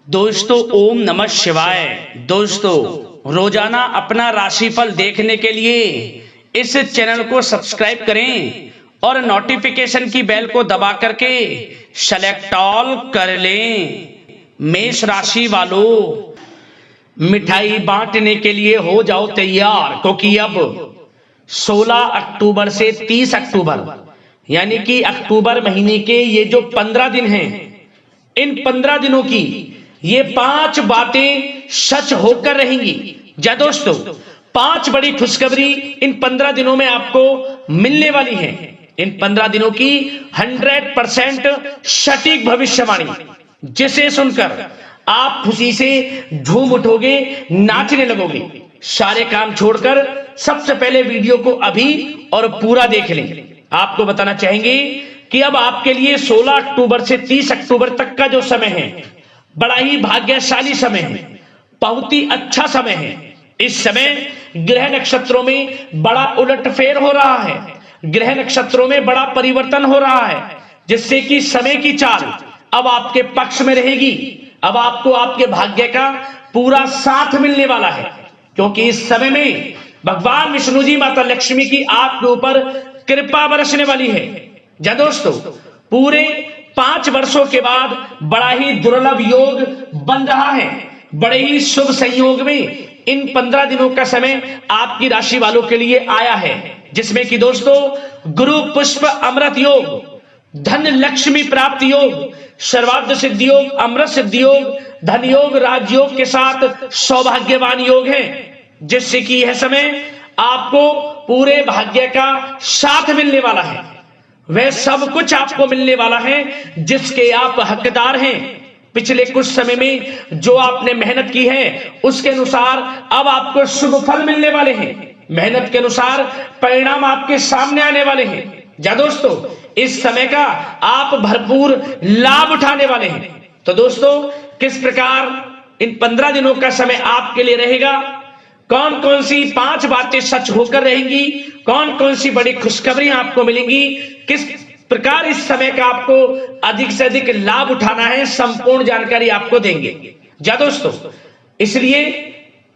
दोस्तों ओम नमः शिवाय। दोस्तों रोजाना अपना राशिफल देखने के लिए इस चैनल को सब्सक्राइब करें और नोटिफिकेशन की बेल को दबा करके सेलेक्ट ऑल कर लें। मेष राशि वालों, मिठाई बांटने के लिए हो जाओ तैयार, क्योंकि अब 16 अक्टूबर से 30 अक्टूबर यानी कि अक्टूबर महीने के ये जो 15 दिन हैं, इन 15 दिनों की ये 5 बातें सच होकर रहेंगी। जा दोस्तों, 5 बड़ी खुशखबरी इन 15 दिनों में आपको मिलने वाली है। इन 15 दिनों की 100% सटीक भविष्यवाणी, जिसे सुनकर आप खुशी से झूम उठोगे, नाचने लगोगे। सारे काम छोड़कर सबसे पहले वीडियो को अभी और पूरा देख लें। आपको बताना चाहेंगे कि अब आपके लिए 16 अक्टूबर से 30 अक्टूबर तक का जो समय है, बड़ा ही भाग्यशाली समय है, बहुत ही अच्छा समय है। इस समय ग्रह नक्षत्रों में बड़ा उलटफेर हो रहा है, ग्रह नक्षत्रों में बड़ा परिवर्तन हो रहा है, जिससे कि समय की चाल अब आपके पक्ष में रहेगी। अब आपको आपके भाग्य का पूरा साथ मिलने वाला है, क्योंकि इस समय में भगवान विष्णु जी, माता लक्ष्मी की आपके ऊपर कृपा बरसने वाली है। जा दोस्तों, पूरे 5 वर्षों के बाद बड़ा ही दुर्लभ योग बन रहा है। बड़े ही शुभ संयोग में इन 15 दिनों का समय आपकी राशि वालों के लिए आया है, जिसमें कि दोस्तों गुरु पुष्प अमृत योग, धन लक्ष्मी प्राप्ति योग, सर्वार्थ सिद्धि योग, अमृत सिद्धि योग, धन योग, राजयोग के साथ सौभाग्यवान योग है, जिससे कि यह समय आपको पूरे भाग्य का साथ मिलने वाला है। वह सब कुछ आपको मिलने वाला है जिसके आप हकदार हैं। पिछले कुछ समय में जो आपने मेहनत की है, उसके अनुसार अब आपको शुभ फल मिलने वाले हैं। मेहनत के अनुसार परिणाम आपके सामने आने वाले हैं। जा दोस्तों, इस समय का आप भरपूर लाभ उठाने वाले हैं। तो दोस्तों, किस प्रकार इन 15 दिनों का समय आपके लिए रहेगा, कौन कौन सी 5 बातें सच होकर रहेंगी, कौन कौन सी बड़ी खुशखबरियां आपको मिलेंगी, किस प्रकार इस समय का आपको अधिक से अधिक लाभ उठाना है, संपूर्ण जानकारी आपको देंगे। जा दोस्तों, इसलिए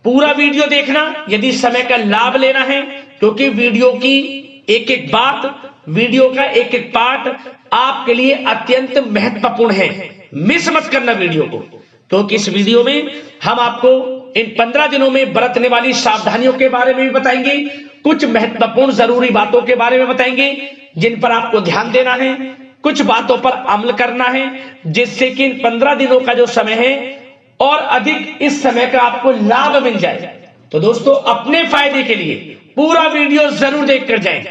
पूरा वीडियो देखना यदि समय का लाभ लेना है, क्योंकि वीडियो की एक एक बात, वीडियो का एक एक पार्ट आपके लिए अत्यंत महत्वपूर्ण है। मिस मत करना वीडियो को, क्योंकि इस वीडियो में हम आपको इन 15 दिनों में बरतने वाली सावधानियों के बारे में भी बताएंगे, कुछ महत्वपूर्ण जरूरी बातों के बारे में बताएंगे जिन पर आपको ध्यान देना है, कुछ बातों पर अमल करना है, जिससे कि इन 15 दिनों का जो समय है और अधिक इस समय का आपको लाभ मिल जाए। तो दोस्तों, अपने फायदे के लिए पूरा वीडियो जरूर देखकर जाएं।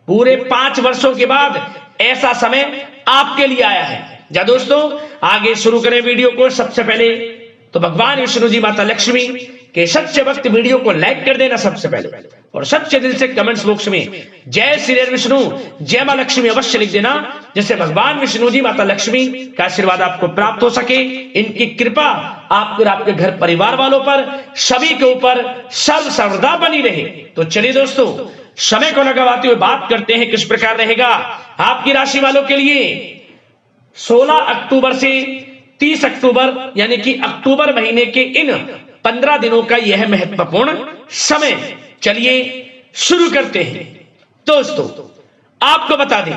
पूरे 5 वर्षों के बाद ऐसा समय आपके लिए आया है। जा दोस्तों, आगे शुरू करें वीडियो को। सबसे पहले तो भगवान विष्णु जी, माता लक्ष्मी के सच्चे भक्त वीडियो को लाइक कर देना सबसे पहले, और सच्चे दिल से कमेंट्स बॉक्स में जय श्री विष्णु, जय मां लक्ष्मी अवश्य लिख देना, जिससे भगवान विष्णु जी, माता लक्ष्मी का आशीर्वाद आपको प्राप्त हो सके, इनकी कृपा आप और आपके घर परिवार वालों पर, सभी के ऊपर सर्वदा बनी रहे। तो चलिए दोस्तों, समय को लगाते हुए बात करते हैं किस प्रकार रहेगा आपकी राशि वालों के लिए 16 अक्टूबर से 30 अक्टूबर यानी कि अक्टूबर महीने के इन 15 दिनों का यह महत्वपूर्ण समय। चलिए शुरू करते हैं। दोस्तों, आपको बता दें,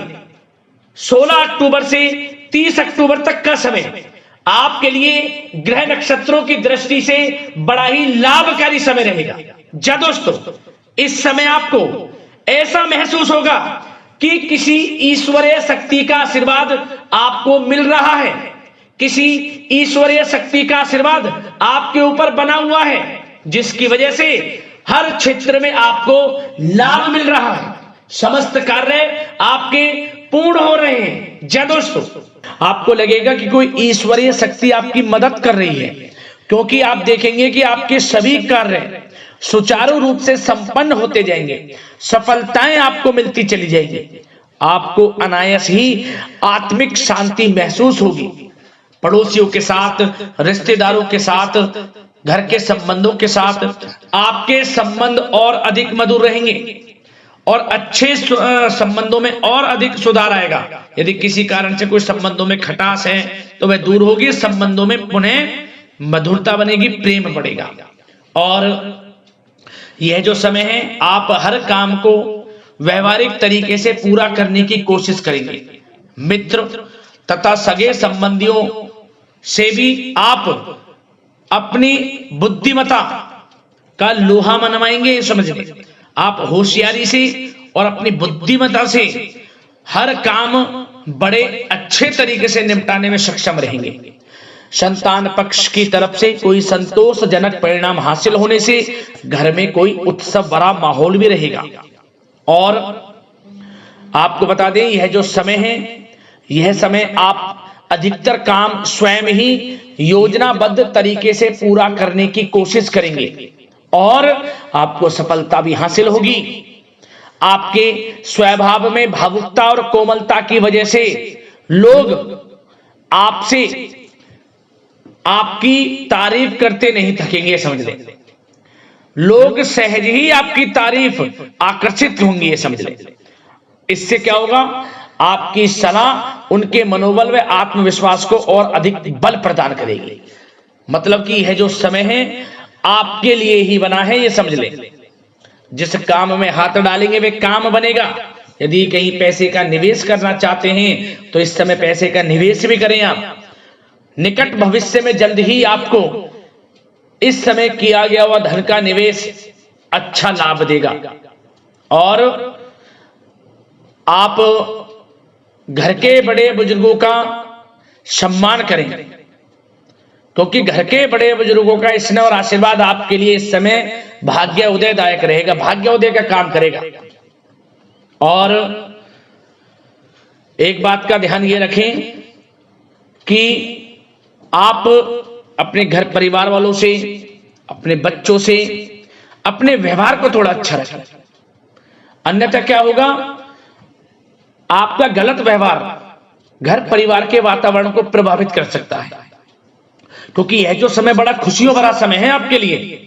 16 अक्टूबर से 30 अक्टूबर तक का समय आपके लिए ग्रह नक्षत्रों की दृष्टि से बड़ा ही लाभकारी समय रहेगा। जा दोस्तों, इस समय आपको ऐसा महसूस होगा कि किसी ईश्वरीय शक्ति का आशीर्वाद आपको मिल रहा है, किसी ईश्वरीय शक्ति का आशीर्वाद आपके ऊपर बना हुआ है, जिसकी वजह से हर क्षेत्र में आपको लाभ मिल रहा है, समस्त कार्य आपके पूर्ण हो रहे हैं। जा दोस्तों, आपको लगेगा कि कोई ईश्वरीय शक्ति आपकी मदद कर रही है, क्योंकि आप देखेंगे कि आपके सभी कार्य सुचारू रूप से संपन्न होते जाएंगे, सफलताएं आपको मिलती चली जाएगी, आपको अनायास ही आत्मिक शांति महसूस होगी। पड़ोसियों के साथ, रिश्तेदारों के साथ, घर के संबंधों के साथ आपके संबंध और अधिक मधुर रहेंगे और अच्छे संबंधों में और अधिक सुधार आएगा। यदि किसी कारण से कोई संबंधों में खटास है तो वह दूर होगी, संबंधों में पुनः मधुरता बनेगी, प्रेम बढ़ेगा। और यह जो समय है आप हर काम को व्यवहारिक तरीके से पूरा करने की कोशिश करेंगे। मित्र तथा सगे संबंधियों से भी आप अपनी बुद्धिमत्ता का लोहा मनवाएंगे। समझ लें, आप होशियारी से और अपनी बुद्धिमत्ता से हर काम बड़े अच्छे तरीके से निपटाने में सक्षम रहेंगे। संतान पक्ष की तरफ से कोई संतोषजनक परिणाम हासिल होने से घर में कोई उत्सव भरा माहौल भी रहेगा। और आपको बता दें, यह जो समय है, यह समय आप अधिकतर काम स्वयं ही योजनाबद्ध तरीके से पूरा करने की कोशिश करेंगे और आपको सफलता भी हासिल होगी। आपके स्वभाव में भावुकता और कोमलता की वजह से लोग आपसे आपकी तारीफ करते नहीं थकेंगे। समझ लें, लोग सहज ही आपकी तारीफ आकर्षित होंगी, ये समझ लें। इससे क्या होगा, आपकी सलाह उनके मनोबल व आत्मविश्वास को और अधिक बल प्रदान करेगी। मतलब कि यह जो समय है आपके लिए ही बना है, ये समझ लें। जिस काम में हाथ डालेंगे वे काम बनेगा। यदि कहीं पैसे का निवेश करना चाहते हैं तो इस समय पैसे का निवेश भी करें आप। निकट भविष्य में जल्द ही आपको इस समय किया गया हुआ धन का निवेश अच्छा लाभ देगा। और आप घर के बड़े बुजुर्गों का सम्मान करें, क्योंकि घर के बड़े बुजुर्गों का स्नेह और आशीर्वाद आपके लिए इस समय भाग्य उदयदायक रहेगा, भाग्य उदय का काम करेगा। और एक बात का ध्यान ये रखें कि आप अपने घर परिवार वालों से, अपने बच्चों से अपने व्यवहार को थोड़ा अच्छा रखें। अन्यथा क्या होगा, आपका गलत व्यवहार घर परिवार के वातावरण को प्रभावित कर सकता है। क्योंकि यह जो समय बड़ा खुशियों भरा समय है आपके लिए,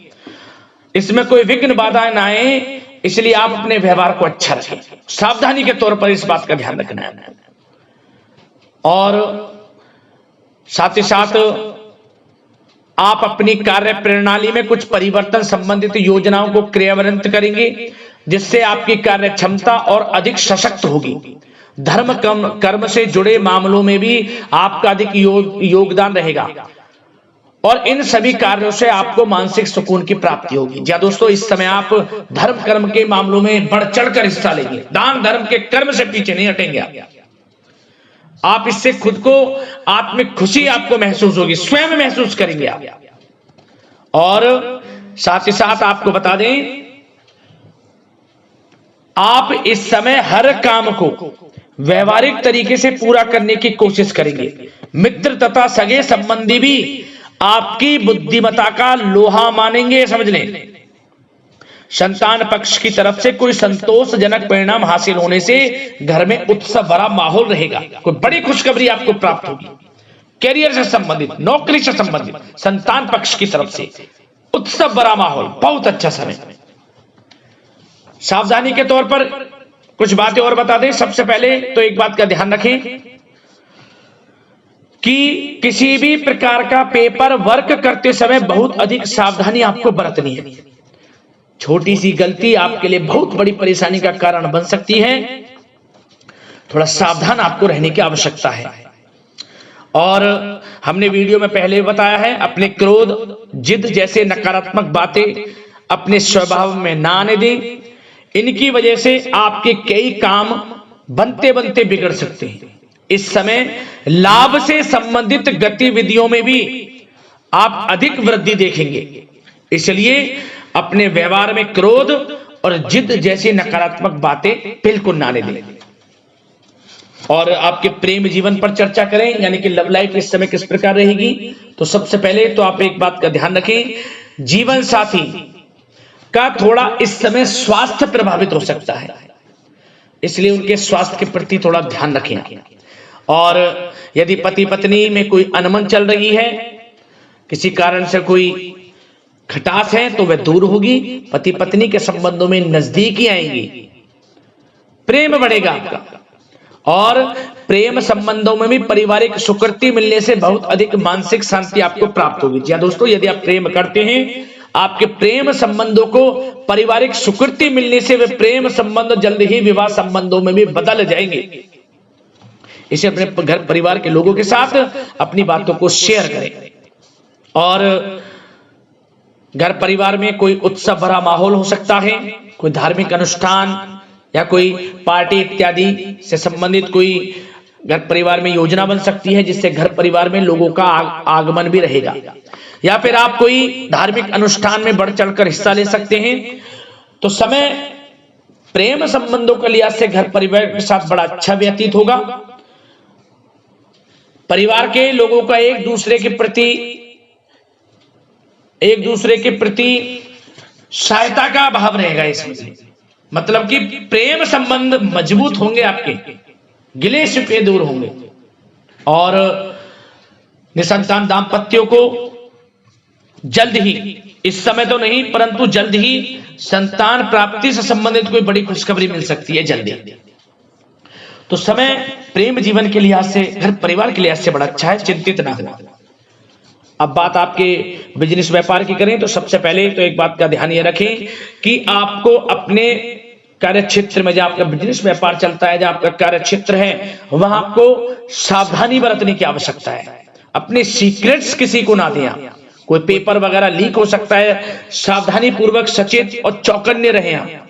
इसमें कोई विघ्न बाधाएं ना आए, इसलिए आप अपने व्यवहार को अच्छा रखें। सावधानी के तौर पर इस बात का ध्यान रखना है। और साथ ही साथ आप अपनी कार्य प्रणाली में कुछ परिवर्तन संबंधित योजनाओं को क्रियान्वित करेंगे, जिससे आपकी कार्य क्षमता और अधिक सशक्त होगी। धर्म कर्म से जुड़े मामलों में भी आपका अधिक योगदान रहेगा और इन सभी कार्यों से आपको मानसिक सुकून की प्राप्ति होगी। जी दोस्तों, इस समय आप धर्म कर्म के मामलों में बढ़ चढ़कर हिस्सा लेंगे। दान धर्म के कर्म से पीछे नहीं हटेंगे आप। इससे खुद को आत्मिक खुशी आपको महसूस होगी, स्वयं महसूस करेंगे आप। और साथ ही साथ आपको बता दें, आप इस समय हर काम को व्यवहारिक तरीके से पूरा करने की कोशिश करेंगे। मित्र तथा सगे संबंधी भी आपकी बुद्धिमत्ता का लोहा मानेंगे। समझ लें, संतान पक्ष की तरफ से कोई संतोषजनक परिणाम हासिल होने से घर में उत्सव भरा माहौल रहेगा। कोई बड़ी खुशखबरी आपको प्राप्त होगी। कैरियर से संबंधित, नौकरी से संबंधित, संतान पक्ष की तरफ से उत्सव भरा माहौल, बहुत अच्छा समय। सावधानी के तौर पर कुछ बातें और बता दें। सबसे पहले तो एक बात का ध्यान रखें कि किसी भी प्रकार का पेपर वर्क करते समय बहुत अधिक सावधानी आपको बरतनी है। छोटी सी गलती आपके लिए बहुत बड़ी परेशानी का कारण बन सकती है। थोड़ा सावधान आपको रहने की आवश्यकता है। और हमने वीडियो में पहले बताया है, अपने क्रोध, जिद जैसे नकारात्मक बातें अपने स्वभाव में ना आने दें। इनकी वजह से आपके कई काम बनते बनते बिगड़ सकते हैं। इस समय लाभ से संबंधित गतिविधियों में भी आप अधिक वृद्धि देखेंगे। इसलिए अपने व्यवहार में क्रोध और जिद जैसी नकारात्मक बातें बिल्कुल ना आने दें। और आपके प्रेम जीवन पर चर्चा करें, यानी कि लव लाइफ इस समय किस प्रकार रहेगी। तो सबसे पहले तो आप एक बात का ध्यान रखें, जीवन साथी का थोड़ा इस समय स्वास्थ्य प्रभावित हो सकता है, इसलिए उनके स्वास्थ्य के प्रति थोड़ा ध्यान रखें। और यदि पति पत्नी में कोई अनबन चल रही है, किसी कारण से कोई खटास है, तो वह दूर होगी। पति पत्नी के संबंधों में नजदीकी आएंगी, प्रेम बढ़ेगा आपका। और प्रेम संबंधों में भी पारिवारिक स्वीकृति मिलने से बहुत अधिक मानसिक शांति आपको प्राप्त होगी। जी हाँ दोस्तों, यदि आप प्रेम करते हैं, आपके प्रेम संबंधों को पारिवारिक स्वीकृति मिलने से वे प्रेम संबंध जल्द ही विवाह संबंधों में भी बदल जाएंगे। इसे अपने घर परिवार के लोगों के साथ अपनी बातों को शेयर करें। और घर परिवार में कोई उत्सव भरा माहौल हो सकता है, कोई धार्मिक अनुष्ठान या कोई पार्टी इत्यादि से संबंधित कोई घर परिवार में योजना बन सकती है, जिससे घर परिवार में लोगों का आगमन भी रहेगा। या फिर आप कोई धार्मिक अनुष्ठान में बढ़ चढ़कर हिस्सा ले सकते हैं। तो समय प्रेम संबंधों के लिहाज से घर परिवार के साथ बड़ा अच्छा व्यतीत होगा। परिवार के लोगों का एक दूसरे के प्रति सहायता का भाव रहेगा इसमें, मतलब कि प्रेम संबंध मजबूत होंगे, आपके गिले शिकवे दूर होंगे। और निसंतान दाम्पत्यों को जल्द ही, इस समय तो नहीं परंतु जल्द ही संतान प्राप्ति से संबंधित कोई बड़ी खुशखबरी मिल सकती है जल्दी। तो समय प्रेम जीवन के लिहाज से, घर परिवार के लिहाज से बड़ा अच्छा है, चिंतित ना हो। अब बात आपके बिजनेस व्यापार की करें तो सबसे पहले तो एक बात का ध्यान ये रखें कि आपको अपने कार्य क्षेत्र में, जहां आपका बिजनेस व्यापार चलता है, जहां आपका कार्य क्षेत्र है, वहां आपको सावधानी बरतने की आवश्यकता है। अपने सीक्रेट्स किसी को ना दें। कोई पेपर वगैरह लीक हो सकता है, सावधानी पूर्वक सचेत और चौकन्ने रहें। आप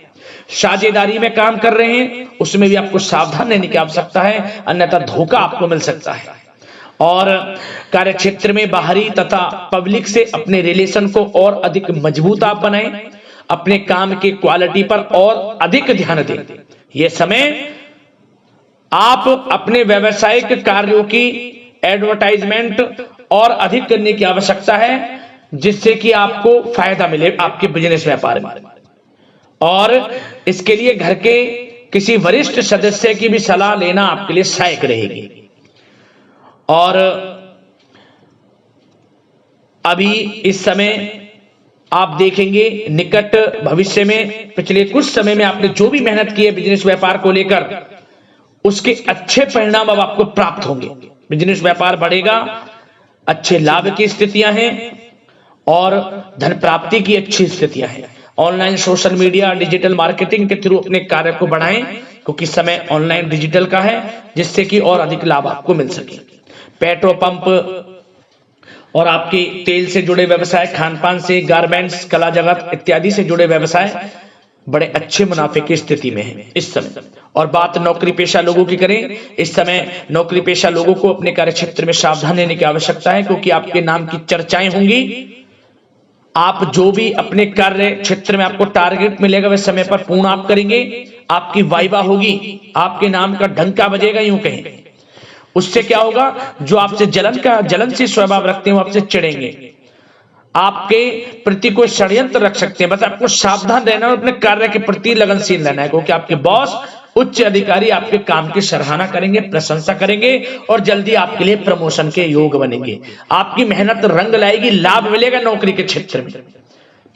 साझेदारी में काम कर रहे हैं, उसमें भी आपको सावधान रहने की आवश्यकता है, अन्यथा धोखा आपको मिल सकता है। और कार्य क्षेत्र में बाहरी तथा पब्लिक से अपने रिलेशन को और अधिक मजबूत आप बनाएं। अपने काम की क्वालिटी पर और अधिक ध्यान दें। यह समय आप अपने व्यावसायिक कार्यों की एडवर्टाइजमेंट और अधिक करने की आवश्यकता है, जिससे कि आपको फायदा मिले आपके बिजनेस व्यापार में। और इसके लिए घर के किसी वरिष्ठ सदस्य की भी सलाह लेना आपके लिए सहायक रहेगी। और अभी इस समय आप देखेंगे निकट भविष्य में, पिछले कुछ समय में आपने जो भी मेहनत की है बिजनेस व्यापार को लेकर, उसके अच्छे परिणाम अब आपको प्राप्त होंगे। बिजनेस व्यापार बढ़ेगा, अच्छे लाभ की स्थितियां हैं और धन प्राप्ति की अच्छी स्थितियां हैं। Online social media digital marketing के थ्रू अपने कार्य को बढ़ाएं, क्योंकि समय ऑनलाइन डिजिटल का है, जिससे कि और अधिक लाभ आपको मिल सके। पेट्रोल पंप और आपके तेल से जुड़े व्यवसाय, खान पान से, गारमेंट्स, कला जगत इत्यादि से जुड़े व्यवसाय बड़े अच्छे मुनाफे की स्थिति में है इस समय। और बात नौकरी पेशा लोगों की करें, इस समय नौकरी पेशा लोगों को अपने कार्य क्षेत्र में सावधान रहने की आवश्यकता है, क्योंकि आपके नाम की चर्चाएं होंगी। आप जो भी अपने कार्य क्षेत्र में आपको टारगेट मिलेगा वह समय पर पूर्ण आप करेंगे। आपकी वाइवा होगी, आपके नाम का डंका बजेगा, यूं कहें। उससे क्या होगा, जो आपसे जलनशील स्वभाव रखते हैं वो आपसे चिढ़ेंगे, आपके प्रति कोई षड्यंत्र रख सकते हैं। बस आपको सावधान रहना और अपने कार्य के प्रति लगनशील रहना है, क्योंकि आपके बॉस, उच्च अधिकारी आपके काम की सराहना करेंगे, प्रशंसा करेंगे और जल्दी आपके लिए प्रमोशन के योग बनेंगे। आपकी मेहनत रंग लाएगी, लाभ मिलेगा नौकरी के क्षेत्र में,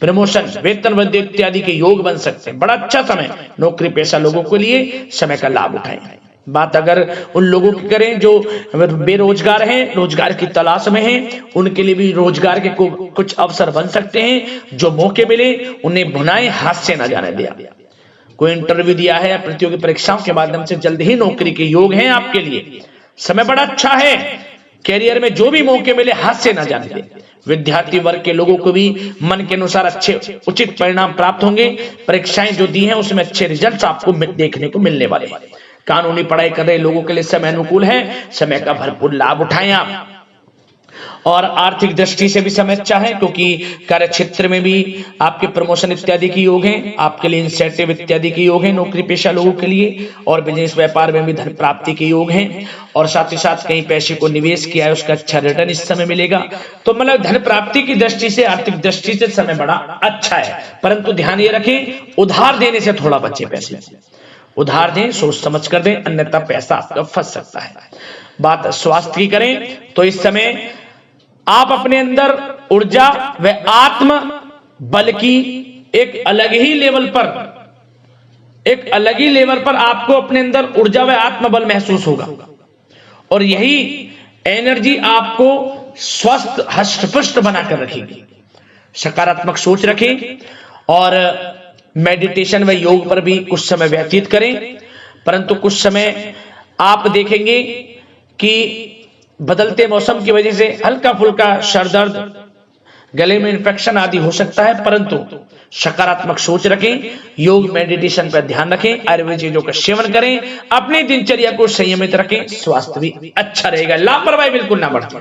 प्रमोशन, वेतन वृद्धि इत्यादि के योग बन सकते हैं। बड़ा अच्छा समय नौकरी पेशा लोगों के लिए, समय का लाभ उठाएं। बात अगर उन लोगों की करें जो बेरोजगार हैं, रोजगार की तलाश में हैं, उनके लिए भी रोजगार के कुछ अवसर बन सकते हैं। जो मौके मिले उन्हें भुनाएं, हाथ से न जाने दिया। कोई इंटरव्यू दिया है या प्रतियोगी परीक्षाओं के माध्यम से जल्द ही नौकरी के योग हैं आपके लिए। समय बड़ा अच्छा है, कैरियर में जो भी मौके मिले हाथ से न जाने दें। विद्यार्थी वर्ग के लोगों को भी मन के अनुसार अच्छे उचित परिणाम प्राप्त होंगे। परीक्षाएं जो दी हैं उसमें अच्छे रिजल्ट आपको देखने को मिलने वाले हैं। कानूनी पढ़ाई कर रहे लोगों के लिए समय अनुकूल है, समय का भरपूर लाभ उठाएं आप। और आर्थिक दृष्टि से भी समय अच्छा है, क्योंकि कार्य क्षेत्र में भी आपके प्रमोशन इत्यादि के योग हैं, आपके लिए इंसेंटिव इत्यादि के योग हैं नौकरी पेशा लोगों के लिए। और बिजनेस व्यापार में भी धन प्राप्ति के योग हैं, और साथ ही साथ कहीं पैसे को निवेश किया है उसका अच्छा रिटर्न इस समय मिलेगा। तो मतलब धन प्राप्ति की दृष्टि से, आर्थिक दृष्टि से समय बड़ा अच्छा है। परंतु ध्यान ये रखें, उधार देने से थोड़ा बचे। पैसे उधार दें, सोच समझ कर दें, अन्यथा पैसा आपका फंस सकता है। बात स्वास्थ्य की करें तो इस समय आप अपने अंदर ऊर्जा व आत्म बल की एक अलग ही लेवल पर एक अलग ही लेवल पर आपको अपने अंदर ऊर्जा व आत्मबल महसूस होगा और यही एनर्जी आपको स्वस्थ हष्ट-पुष्ट बनाकर रखेगी। सकारात्मक सोच रखें और मेडिटेशन व योग पर भी कुछ समय व्यतीत करें, परंतु कुछ समय आप देखेंगे कि बदलते मौसम की वजह से हल्का फुल्का सर दर्द, गले में इन्फेक्शन आदि हो सकता है, परंतु सकारात्मक सोच रखें, योग मेडिटेशन पर ध्यान रखें, आयुर्वेद चीजों का सेवन करें, अपनी दिनचर्या को संयमित रखें, स्वास्थ्य भी अच्छा रहेगा, लापरवाही बिल्कुल ना बरतें।